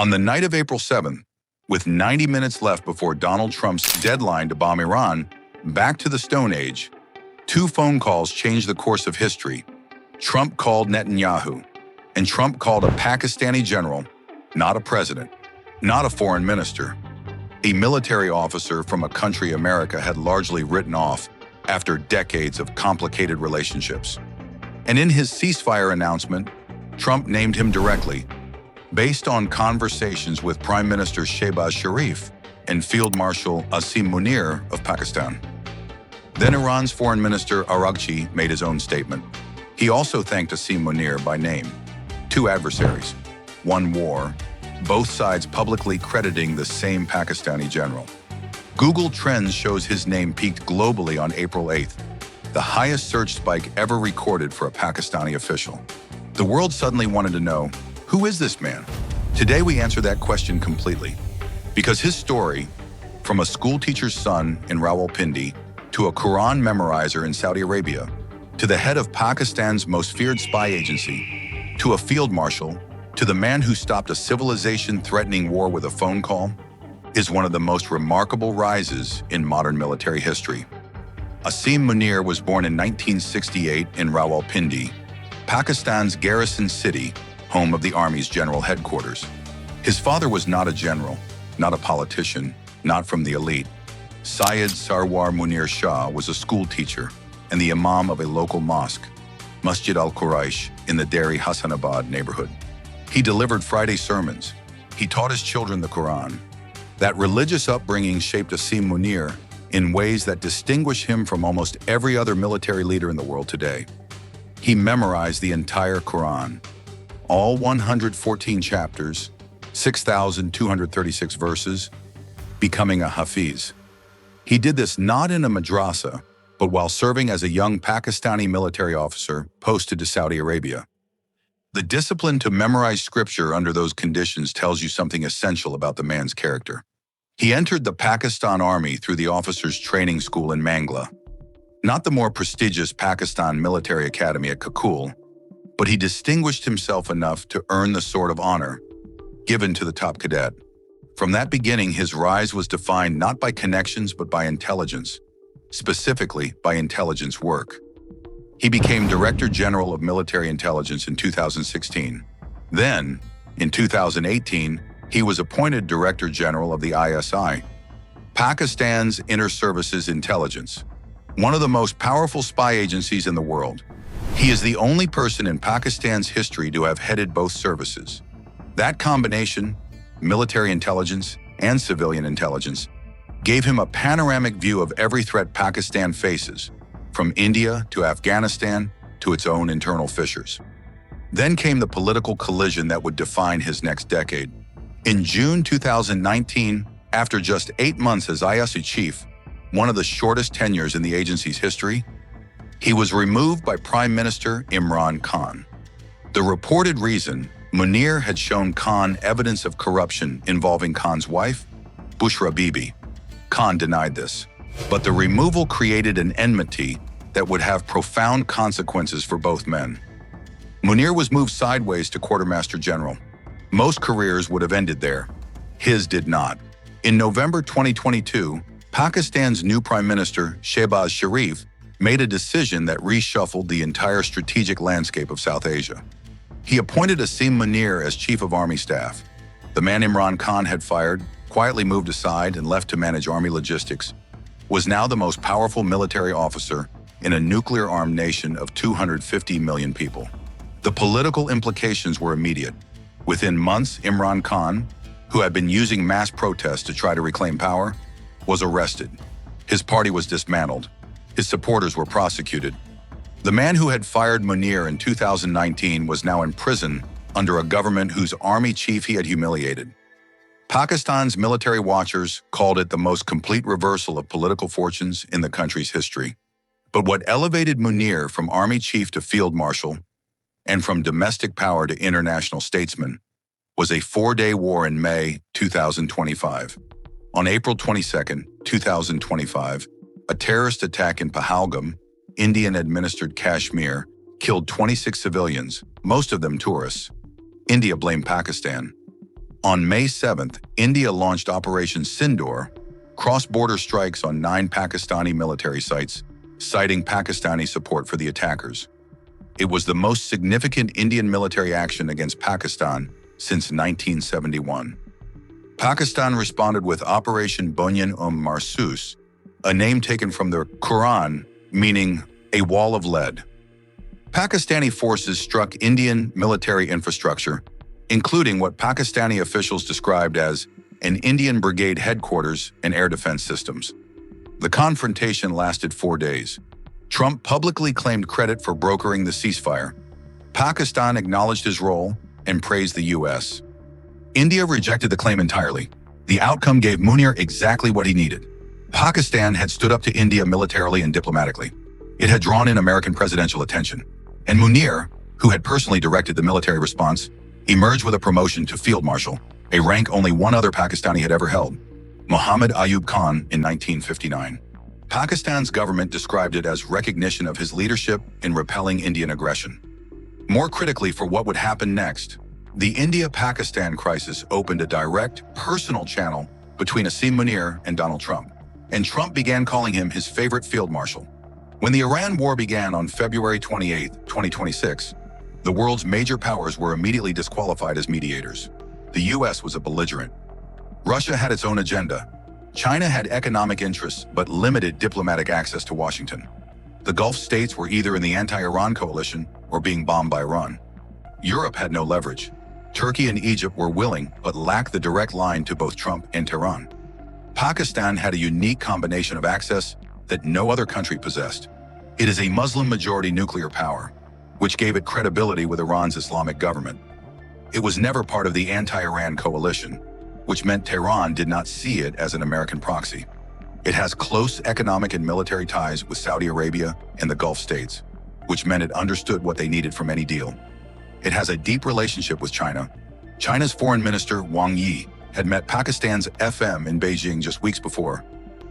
On the night of April 7th, with 90 minutes left before Donald Trump's deadline to bomb Iran, back to the Stone Age, two phone calls changed the course of history. Trump called Netanyahu, and Trump called a Pakistani general, not a president, not a foreign minister, a military officer from a country America had largely written off after decades of complicated relationships. And in his ceasefire announcement, Trump named him directly, based on conversations with Prime Minister Shehbaz Sharif and Field Marshal Asim Munir of Pakistan. Then Iran's Foreign Minister Araghchi made his own statement. He also thanked Asim Munir by name. Two adversaries, one war, both sides publicly crediting the same Pakistani general. Google Trends shows his name peaked globally on April 8th, the highest search spike ever recorded for a Pakistani official. The world suddenly wanted to know, who is this man? Today we answer that question completely, because his story, from a schoolteacher's son in Rawalpindi to a Quran memorizer in Saudi Arabia, to the head of Pakistan's most feared spy agency, to a field marshal, to the man who stopped a civilization-threatening war with a phone call, is one of the most remarkable rises in modern military history. Asim Munir was born in 1968 in Rawalpindi, Pakistan's garrison city, home of the Army's general headquarters. His father was not a general, not a politician, not from the elite. Syed Sarwar Munir Shah was a school teacher and the imam of a local mosque, Masjid al-Quraish, in the Deri Hassanabad neighborhood. He delivered Friday sermons. He taught his children the Quran. That religious upbringing shaped Asim Munir in ways that distinguish him from almost every other military leader in the world today. He memorized the entire Quran, all 114 chapters, 6,236 verses, becoming a Hafiz. He did this not in a madrasa, but while serving as a young Pakistani military officer posted to Saudi Arabia. The discipline to memorize scripture under those conditions tells you something essential about the man's character. He entered the Pakistan Army through the officers' training school in Mangla, not the more prestigious Pakistan Military Academy at Kakul, but he distinguished himself enough to earn the Sword of Honor, given to the top cadet. From that beginning, his rise was defined not by connections but by intelligence, specifically by intelligence work. He became Director General of Military Intelligence in 2016. Then, in 2018, he was appointed Director General of the ISI, Pakistan's Inter-Services Intelligence, one of the most powerful spy agencies in the world. He is the only person in Pakistan's history to have headed both services. That combination, military intelligence and civilian intelligence, gave him a panoramic view of every threat Pakistan faces, from India to Afghanistan to its own internal fissures. Then came the political collision that would define his next decade. In June 2019, after just 8 months as ISI chief, one of the shortest tenures in the agency's history, he was removed by Prime Minister Imran Khan. The reported reason, Munir had shown Khan evidence of corruption involving Khan's wife, Bushra Bibi. Khan denied this, but the removal created an enmity that would have profound consequences for both men. Munir was moved sideways to Quartermaster General. Most careers would have ended there. His did not. In November 2022, Pakistan's new Prime Minister, Shehbaz Sharif, made a decision that reshuffled the entire strategic landscape of South Asia. He appointed Asim Munir as Chief of Army Staff. The man Imran Khan had fired, quietly moved aside and left to manage army logistics, was now the most powerful military officer in a nuclear-armed nation of 250 million people. The political implications were immediate. Within months, Imran Khan, who had been using mass protests to try to reclaim power, was arrested. His party was dismantled. His supporters were prosecuted. The man who had fired Munir in 2019 was now in prison under a government whose army chief he had humiliated. Pakistan's military watchers called it the most complete reversal of political fortunes in the country's history. But what elevated Munir from army chief to field marshal and from domestic power to international statesman was a 4-day war in May 2025. On April 22, 2025, a terrorist attack in Pahalgam, Indian-administered Kashmir, killed 26 civilians, most of them tourists. India blamed Pakistan. On May 7th, India launched Operation Sindoor, cross-border strikes on 9 Pakistani military sites, citing Pakistani support for the attackers. It was the most significant Indian military action against Pakistan since 1971. Pakistan responded with Operation Bunyan Marsus, a name taken from the Quran, meaning a wall of lead. Pakistani forces struck Indian military infrastructure, including what Pakistani officials described as an Indian brigade headquarters and air defense systems. The confrontation lasted 4 days. Trump publicly claimed credit for brokering the ceasefire. Pakistan acknowledged his role and praised the U.S. India rejected the claim entirely. The outcome gave Munir exactly what he needed. Pakistan had stood up to India militarily and diplomatically. It had drawn in American presidential attention. And Munir, who had personally directed the military response, emerged with a promotion to Field Marshal, a rank only one other Pakistani had ever held, Muhammad Ayub Khan, in 1959. Pakistan's government described it as recognition of his leadership in repelling Indian aggression. More critically for what would happen next, the India-Pakistan crisis opened a direct, personal channel between Asim Munir and Donald Trump, and Trump began calling him his favorite field marshal. When the Iran war began on February 28, 2026, the world's major powers were immediately disqualified as mediators. The U.S. was a belligerent. Russia had its own agenda. China had economic interests but limited diplomatic access to Washington. The Gulf states were either in the anti-Iran coalition or being bombed by Iran. Europe had no leverage. Turkey and Egypt were willing but lacked the direct line to both Trump and Tehran. Pakistan had a unique combination of access that no other country possessed. It is a Muslim-majority nuclear power, which gave it credibility with Iran's Islamic government. It was never part of the anti-Iran coalition, which meant Tehran did not see it as an American proxy. It has close economic and military ties with Saudi Arabia and the Gulf states, which meant it understood what they needed from any deal. It has a deep relationship with China. China's Foreign Minister Wang Yi had met Pakistan's FM in Beijing just weeks before,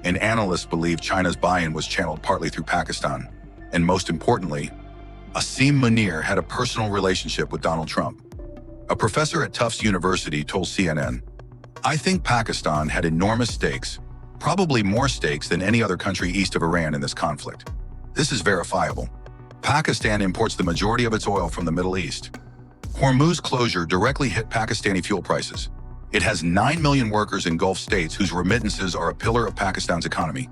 and analysts believe China's buy-in was channeled partly through Pakistan. And most importantly, Asim Munir had a personal relationship with Donald Trump. A professor at Tufts University told CNN, "I think Pakistan had enormous stakes, probably more stakes than any other country east of Iran in this conflict. This is verifiable. Pakistan imports the majority of its oil from the Middle East. Hormuz closure directly hit Pakistani fuel prices. It has 9 million workers in Gulf states whose remittances are a pillar of Pakistan's economy.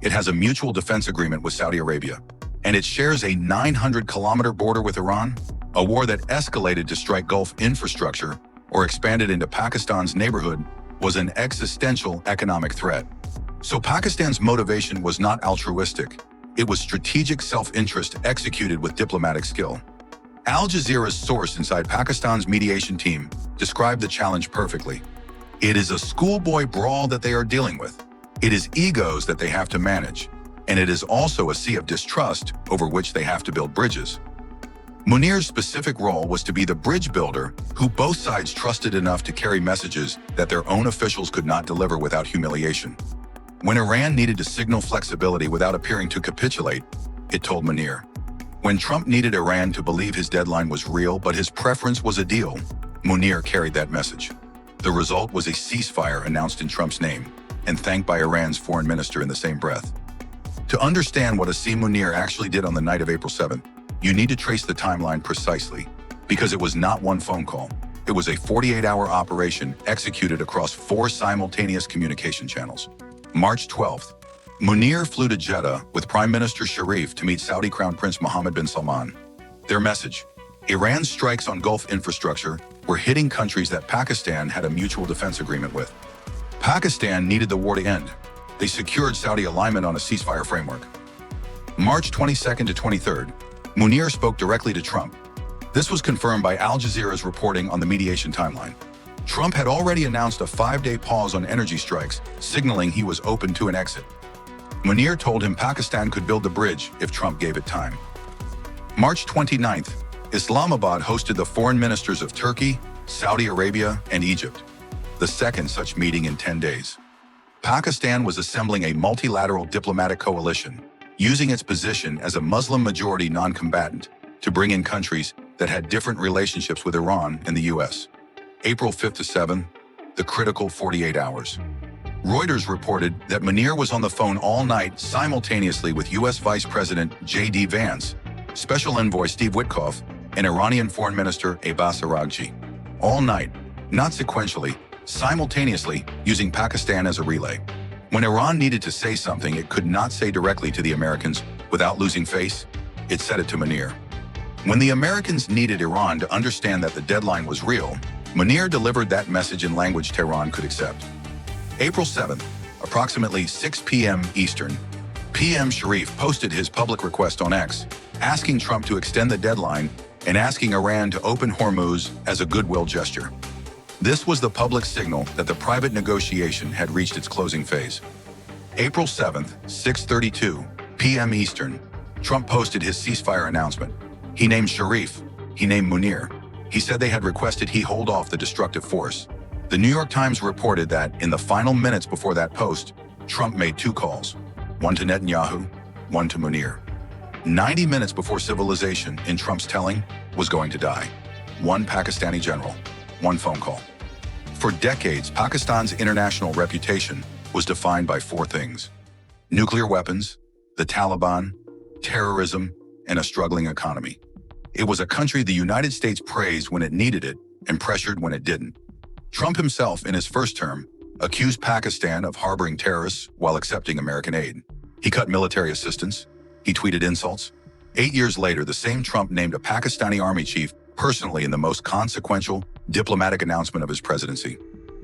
It has a mutual defense agreement with Saudi Arabia. And it shares a 900-kilometer border with Iran, a war that escalated to strike Gulf infrastructure or expanded into Pakistan's neighborhood was an existential economic threat. So Pakistan's motivation was not altruistic. It was strategic self-interest executed with diplomatic skill." Al Jazeera's source inside Pakistan's mediation team described the challenge perfectly. "It is a schoolboy brawl that they are dealing with. It is egos that they have to manage. And it is also a sea of distrust over which they have to build bridges." Munir's specific role was to be the bridge builder who both sides trusted enough to carry messages that their own officials could not deliver without humiliation. When Iran needed to signal flexibility without appearing to capitulate, it told Munir. When Trump needed Iran to believe his deadline was real but his preference was a deal, Munir carried that message. The result was a ceasefire announced in Trump's name and thanked by Iran's foreign minister in the same breath. To understand what Asim Munir actually did on the night of April 7th, you need to trace the timeline precisely, because it was not one phone call. It was a 48-hour operation executed across 4 simultaneous communication channels. March 12th, Munir flew to Jeddah with Prime Minister Sharif to meet Saudi Crown Prince Mohammed bin Salman. Their message: Iran's strikes on Gulf infrastructure were hitting countries that Pakistan had a mutual defense agreement with. Pakistan needed the war to end. They secured Saudi alignment on a ceasefire framework. March 22nd to 23rd, Munir spoke directly to Trump. This was confirmed by Al Jazeera's reporting on the mediation timeline. Trump had already announced a 5-day pause on energy strikes, signaling he was open to an exit. Munir told him Pakistan could build the bridge if Trump gave it time. March 29th, Islamabad hosted the foreign ministers of Turkey, Saudi Arabia, and Egypt, the second such meeting in 10 days. Pakistan was assembling a multilateral diplomatic coalition, using its position as a Muslim-majority non-combatant to bring in countries that had different relationships with Iran and the U.S. April 5th to 7th, the critical 48 hours. Reuters reported that Munir was on the phone all night simultaneously with U.S. Vice President JD Vance, Special Envoy Steve Witkoff, and Iranian Foreign Minister Abbas Araghchi. All night, not sequentially, simultaneously, using Pakistan as a relay. When Iran needed to say something it could not say directly to the Americans without losing face, it said it to Munir. When the Americans needed Iran to understand that the deadline was real, Munir delivered that message in language Tehran could accept. April 7th, approximately 6 p.m. Eastern, PM Sharif posted his public request on X, asking Trump to extend the deadline and asking Iran to open Hormuz as a goodwill gesture. This was the public signal that the private negotiation had reached its closing phase. April 7th, 6:32 p.m. Eastern, Trump posted his ceasefire announcement. He named Sharif, he named Munir. He said they had requested he hold off the destructive force. The New York Times reported that in the final minutes before that post, Trump made 2 calls, one to Netanyahu, one to Munir. 90 minutes before civilization, in Trump's telling, was going to die. One Pakistani general, one phone call. For decades, Pakistan's international reputation was defined by 4 things: nuclear weapons, the Taliban, terrorism, and a struggling economy. It was a country the United States praised when it needed it and pressured when it didn't. Trump himself, in his first term, accused Pakistan of harboring terrorists while accepting American aid. He cut military assistance. He tweeted insults. 8 years later, the same Trump named a Pakistani army chief personally in the most consequential diplomatic announcement of his presidency.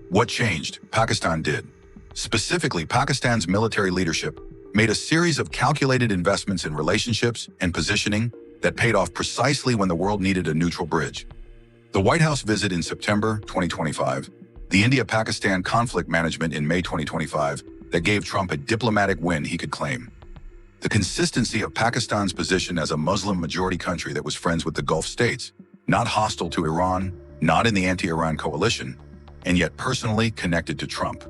What changed? Pakistan did. Specifically, Pakistan's military leadership made a series of calculated investments in relationships and positioning that paid off precisely when the world needed a neutral bridge. The White House visit in September 2025, the India-Pakistan conflict management in May 2025 that gave Trump a diplomatic win he could claim. The consistency of Pakistan's position as a Muslim-majority country that was friends with the Gulf states, not hostile to Iran, not in the anti-Iran coalition, and yet personally connected to Trump.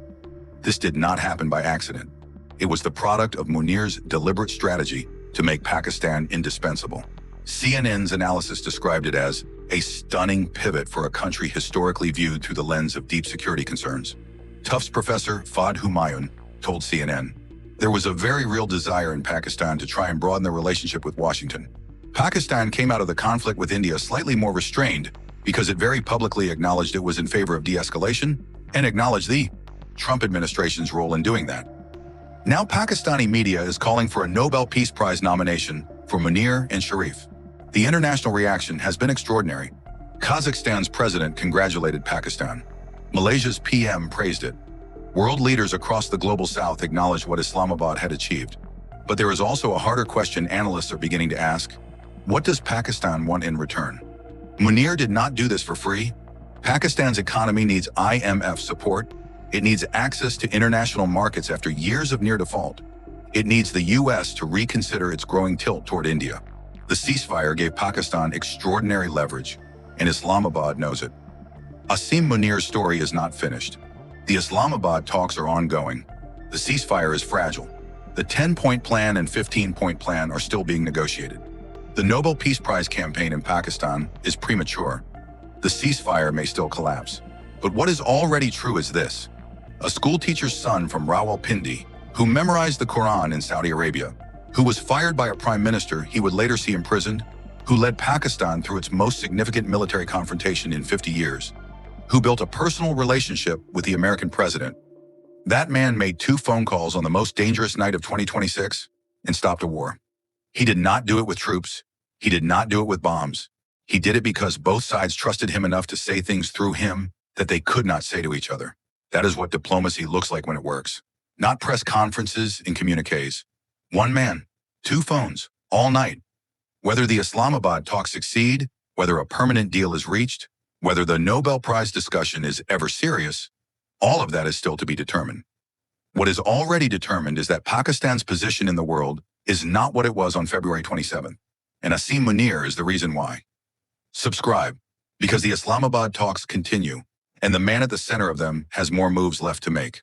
This did not happen by accident. It was the product of Munir's deliberate strategy to make Pakistan indispensable. CNN's analysis described it as a stunning pivot for a country historically viewed through the lens of deep security concerns. Tufts professor Fahd Humayun told CNN, "There was a very real desire in Pakistan to try and broaden the relationship with Washington. Pakistan came out of the conflict with India slightly more restrained because it very publicly acknowledged it was in favor of de-escalation and acknowledged the Trump administration's role in doing that. Now Pakistani media is calling for a Nobel Peace Prize nomination for Munir and Sharif. The international reaction has been extraordinary. Kazakhstan's president congratulated Pakistan. Malaysia's PM praised it. World leaders across the global south acknowledged what Islamabad had achieved. But there is also a harder question analysts are beginning to ask. What does Pakistan want in return? Munir did not do this for free. Pakistan's economy needs IMF support. It needs access to international markets after years of near default. It needs the US to reconsider its growing tilt toward India. The ceasefire gave Pakistan extraordinary leverage, and Islamabad knows it. Asim Munir's story is not finished. The Islamabad talks are ongoing. The ceasefire is fragile. The 10-point plan and 15-point plan are still being negotiated. The Nobel Peace Prize campaign in Pakistan is premature. The ceasefire may still collapse. But what is already true is this. A schoolteacher's son from Rawalpindi, who memorized the Quran in Saudi Arabia, who was fired by a prime minister he would later see imprisoned, who led Pakistan through its most significant military confrontation in 50 years, who built a personal relationship with the American president. That man made 2 phone calls on the most dangerous night of 2026 and stopped a war. He did not do it with troops. He did not do it with bombs. He did it because both sides trusted him enough to say things through him that they could not say to each other. That is what diplomacy looks like when it works. Not press conferences and communiques. 1 man, 2 phones, all night. Whether the Islamabad talks succeed, whether a permanent deal is reached, whether the Nobel Prize discussion is ever serious, all of that is still to be determined. What is already determined is that Pakistan's position in the world is not what it was on February 27th, and Asim Munir is the reason why. Subscribe, because the Islamabad talks continue, and the man at the center of them has more moves left to make.